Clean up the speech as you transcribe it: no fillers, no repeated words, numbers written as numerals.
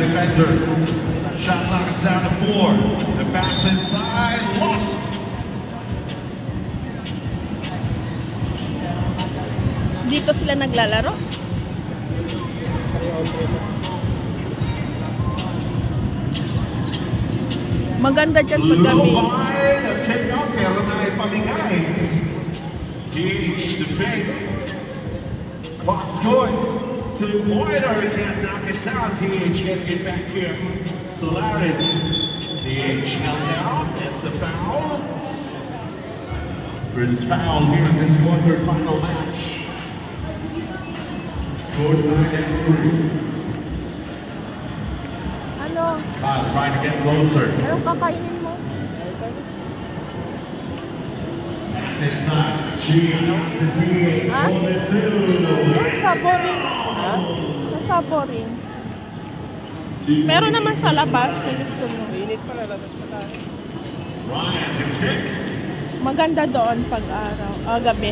defender. Shot clock is down to 4. The pass inside, lost. Dito sila naglalaro? Maganda dyan paggabi. TH to fake. Cross court to Pointer. He can't knock it down. TH can't get back here. Solaris. TH held out. It's a foul. First foul here in this quarterfinal match. Score tied at 3. Ano? Kyle trying to get closer. Anong kakainin mo? That's inside. She knocked the TH. Ha? Saborin. Ha? Saborin. Meron naman sa labas. Kung gusto mo. Init pa, lalabas pa tayo. Ryan, the kick. Maganda doon pag araw. Gabi.